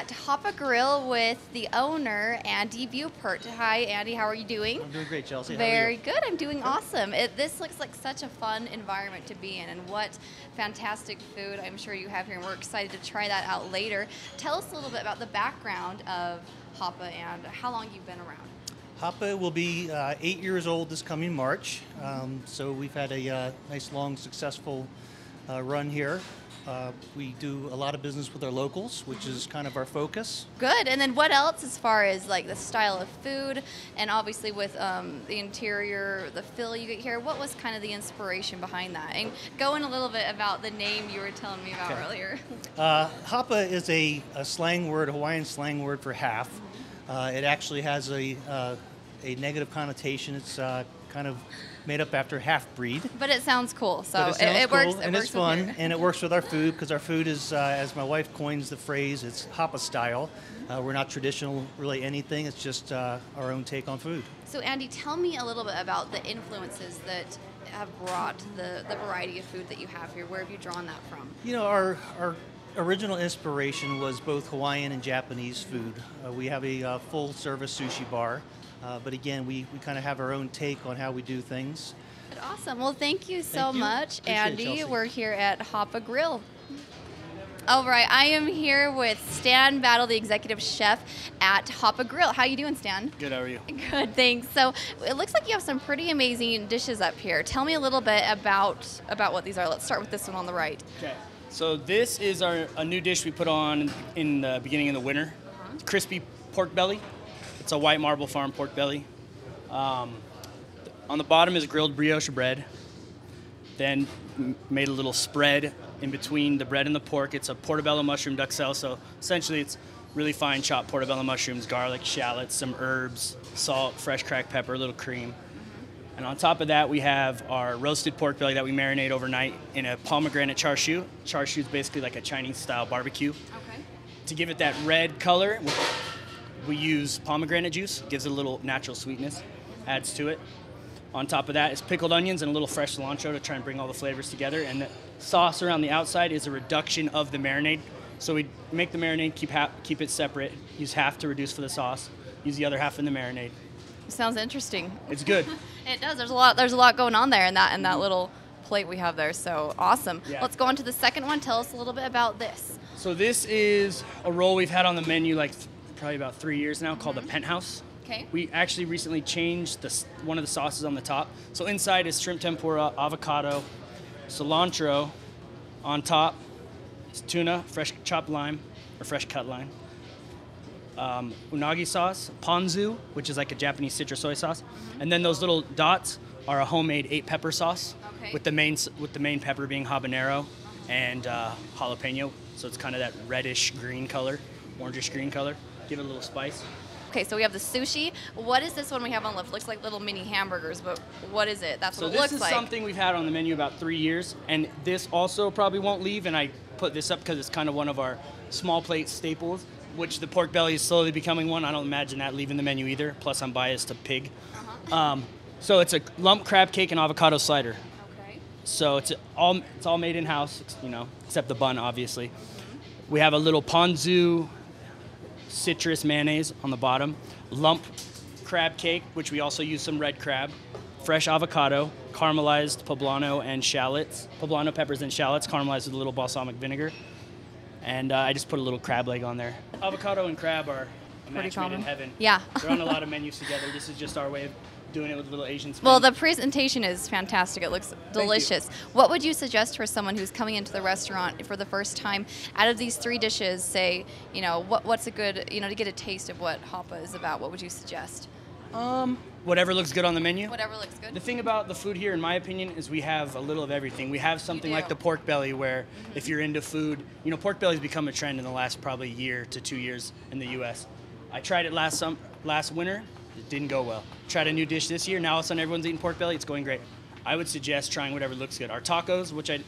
at Hapa Grill with the owner, Andy Buppert. Hi, Andy. How are you doing? I'm doing great, Chelsea. Very good. I'm doing awesome. This looks like such a fun environment to be in, and what fantastic food I'm sure you have here, and we're excited to try that out later. Tell us a little bit about the background of Hapa and how long you've been around. Hapa will be 8 years old this coming March, so we've had a nice, long, successful run here. We do a lot of business with our locals, which is kind of our focus. Good. And then what else as far as like the style of food, and obviously with the interior, the feel you get here, what was kind of the inspiration behind that? And go in a little bit about the name you were telling me about earlier. Hapa is a slang word, a Hawaiian slang word for half. It actually has a negative connotation. It's kind of made up after half-breed. But it sounds cool, so it works. Cool, and it's fun, and it works with our food, because our food is, as my wife coins the phrase, it's Hapa style. We're not traditional, really anything. It's just our own take on food. So Andy, tell me a little bit about the influences that have brought the variety of food that you have here. Where have you drawn that from? You know, our original inspiration was both Hawaiian and Japanese food. We have a full-service sushi bar. But again, we kind of have our own take on how we do things. Awesome. Well, thank you so much, Andy. It, we're here at Hapa Grill. All right, I am here with Stan Battle, the executive chef at Hapa Grill. How you doing, Stan? Good, how are you? Good, thanks. So it looks like you have some pretty amazing dishes up here. Tell me a little bit about what these are. Let's start with this one on the right. Okay. So this is a new dish we put on in the beginning of the winter. It's crispy pork belly. It's a white marble farm pork belly. On the bottom is grilled brioche bread. Then made a little spread in between the bread and the pork. It's a portobello mushroom duxelle. So essentially it's really fine chopped portobello mushrooms, garlic, shallots, some herbs, salt, fresh cracked pepper, a little cream. And on top of that, we have our roasted pork belly that we marinate overnight in a pomegranate char siu. Char siu is basically like a Chinese-style barbecue. Okay. To give it that red color, we use pomegranate juice. It gives it a little natural sweetness, adds to it. On top of that is pickled onions and a little fresh cilantro to try and bring all the flavors together. And the sauce around the outside is a reduction of the marinade. So we make the marinade, keep it separate, use half to reduce for the sauce, use the other half in the marinade. Sounds interesting. It's good. It does. There's a lot going on there in that little plate we have there. So awesome. Yeah. Let's go on to the second one. Tell us a little bit about this. So this is a roll we've had on the menu probably about 3 years now, called the Penthouse. Okay. We actually recently changed one of the sauces on the top. So inside is shrimp tempura, avocado, cilantro. On top is tuna, fresh chopped lime, or fresh cut lime. Unagi sauce, ponzu, which is like a Japanese citrus soy sauce. And then those little dots are a homemade 8-pepper sauce, with the main pepper being habanero and jalapeno. So it's kind of that reddish green color, orangish green color. Give it a little spice. Okay, so we have the sushi. What is this one we have on left? Looks like little mini hamburgers, but what is it? That's what it looks like. So this is something we've had on the menu about 3 years, and this also probably won't leave, and I put this up because it's kind of one of our small plate staples, which the pork belly is slowly becoming one. I don't imagine that leaving the menu either, plus I'm biased to pig. So it's a lump crab cake and avocado slider. Okay. So it's all made in-house, except the bun, obviously. We have a little ponzu citrus mayonnaise on the bottom, lump crab cake, which we also use some red crab, fresh avocado, caramelized poblano and shallots, poblano peppers and shallots, caramelized with a little balsamic vinegar, and I just put a little crab leg on there. Avocado and crab are a match made in heaven. Yeah. They're on a lot of menus together. This is just our way of doing it with a little Asian spin. Well, the presentation is fantastic. It looks delicious. What would you suggest for someone who's coming into the restaurant for the first time? Out of these 3 dishes, say, what's a good, to get a taste of what Hapa is about, what would you suggest? Whatever looks good on the menu. Whatever looks good. The thing about the food here, in my opinion, is we have a little of everything. We have something like the pork belly, where if you're into food, pork belly's become a trend in the last probably year to 2 years in the U.S. I tried it last winter. It didn't go well. Tried a new dish this year. Now all of a sudden everyone's eating pork belly. It's going great. I would suggest trying whatever looks good. Our tacos, which I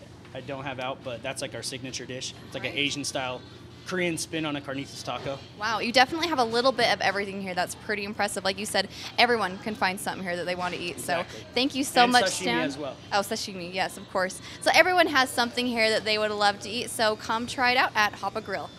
don't have out, but that's like our signature dish. It's like an Asian-style Korean spin on a carnitas taco. Wow, you definitely have a little bit of everything here. That's pretty impressive. Like you said, everyone can find something here that they want to eat. Exactly. So thank you so much, Stan. Sashimi as well. Oh, sashimi, yes, of course. So everyone has something here that they would love to eat. So come try it out at Hapa Grill.